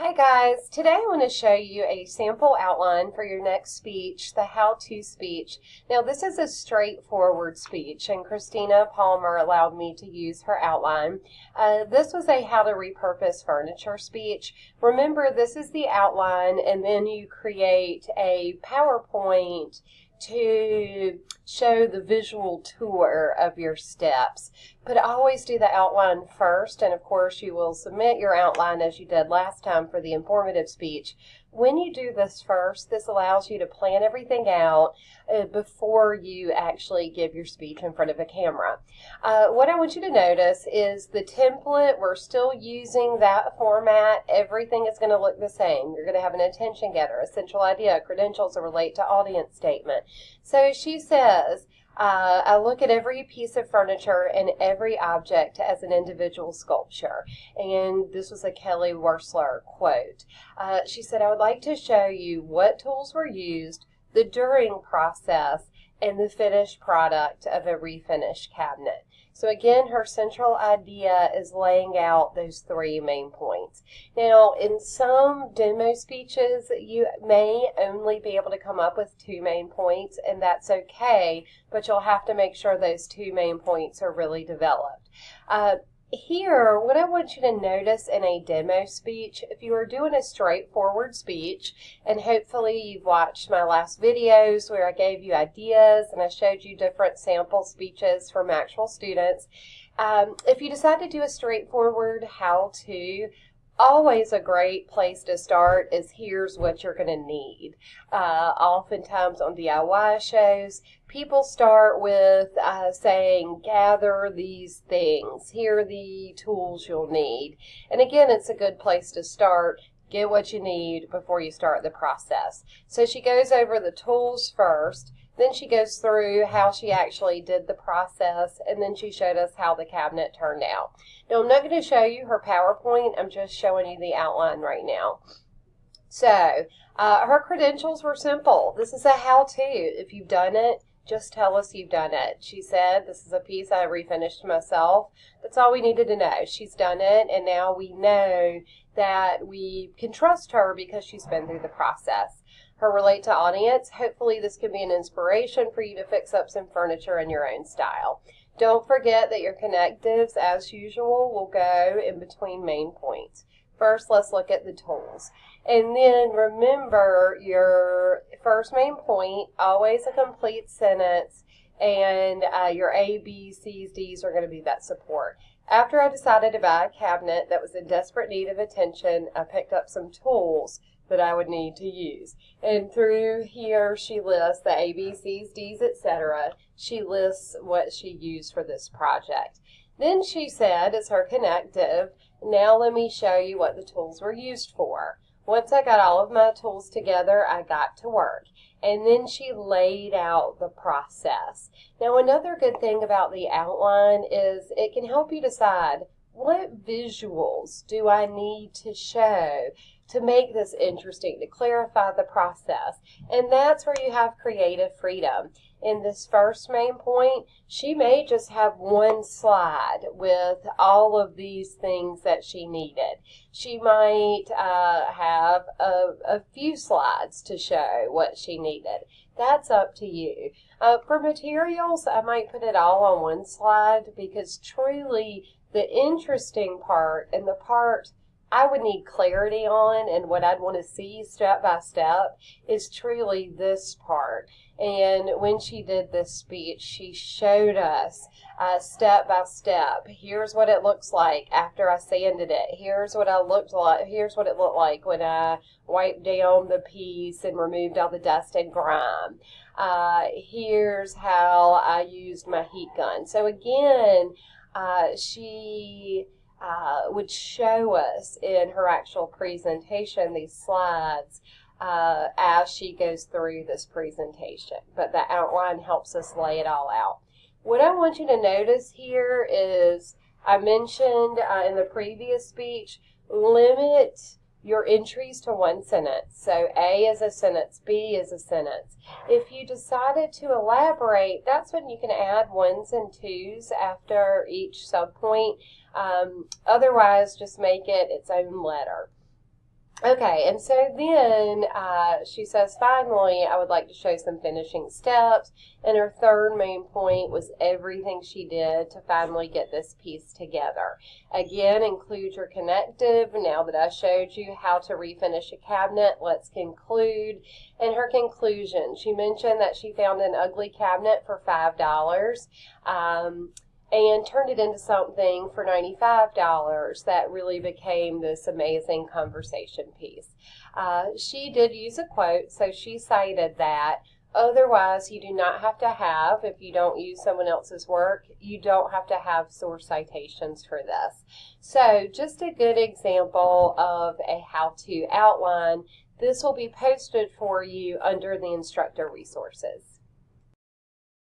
Hi guys, today I want to show you a sample outline for your next speech, the how-to speech. Now this is a straightforward speech and Christina Palmer allowed me to use her outline. This was a how to repurpose furniture speech. Remember, this is the outline and then you create a PowerPoint to show the visual tour of your steps. But always do the outline first, and of course you will submit your outline as you did last time for the informative speech. When you do this first, this allows you to plan everything out before you actually give your speech in front of a camera. What I want you to notice is the template, we're still using that format. Everything is going to look the same. You're going to have an attention getter, a central idea, credentials, a relate to audience statement. So she says, I look at every piece of furniture and every object as an individual sculpture. And this was a Kelly Wearstler quote. She said, I would like to show you what tools were used, the during process, and the finished product of a refinished cabinet. So again, her central idea is laying out those three main points. Now, in some demo speeches, you may only be able to come up with two main points, and that's okay, but you'll have to make sure those two main points are really developed. Here, what I want you to notice in a demo speech, if you are doing a straightforward speech, and hopefully you've watched my last videos where I gave you ideas and I showed you different sample speeches from actual students, if you decide to do a straightforward how-to, always a great place to start is here's what you're going to need. Oftentimes on DIY shows, people start with saying, gather these things. Here are the tools you'll need. And again, it's a good place to start. Get what you need before you start the process. So she goes over the tools first. Then she goes through how she actually did the process, and then she showed us how the cabinet turned out. Now, I'm not going to show you her PowerPoint. I'm just showing you the outline right now. So, her credentials were simple. This is a how-to. If you've done it, just tell us you've done it. She said, this is a piece I refinished myself. That's all we needed to know. She's done it, and now we know that we can trust her because she's been through the process. Her relate to audience, hopefully this can be an inspiration for you to fix up some furniture in your own style. Don't forget that your connectives, as usual, will go in between main points. First, let's look at the tools. And then remember your first main point, always a complete sentence, and your A, B, C's, D's are going to be that support. After I decided to buy a cabinet that was in desperate need of attention, I picked up some tools that I would need to use. And through here, she lists the A, B, C's, D's, etc. She lists what she used for this project. Then she said, as her connective, now let me show you what the tools were used for. Once I got all of my tools together, I got to work. And then she laid out the process. Now, another good thing about the outline is it can help you decide what visuals do I need to show to make this interesting, to clarify the process. And that's where you have creative freedom. In this first main point, she may just have one slide with all of these things that she needed. She might have a few slides to show what she needed. That's up to you. For materials, I might put it all on one slide because truly the interesting part and the part I would need clarity on and what I'd want to see step by step is truly this part. And when she did this speech, she showed us step by step. Here's what it looks like after I sanded it. Here's what it looked like when I wiped down the piece and removed all the dust and grime. Here's how I used my heat gun. So again, she would show us in her actual presentation these slides as she goes through this presentation. But the outline helps us lay it all out. What I want you to notice here is I mentioned in the previous speech, limit your entries to one sentence. So A is a sentence, B is a sentence. If you decided to elaborate, that's when you can add ones and twos after each subpoint. Otherwise, just make it its own letter. Okay, and so then she says, finally, I would like to show some finishing steps. And her third main point was everything she did to finally get this piece together. Again, include your connective. Now that I showed you how to refinish a cabinet, let's conclude. In her conclusion, she mentioned that she found an ugly cabinet for $5. And turned it into something for $95 that really became this amazing conversation piece. She did use a quote, so she cited that otherwise you do not have to have, if you don't use someone else's work, you don't have to have source citations for this. So just a good example of a how-to outline. This will be posted for you under the instructor resources.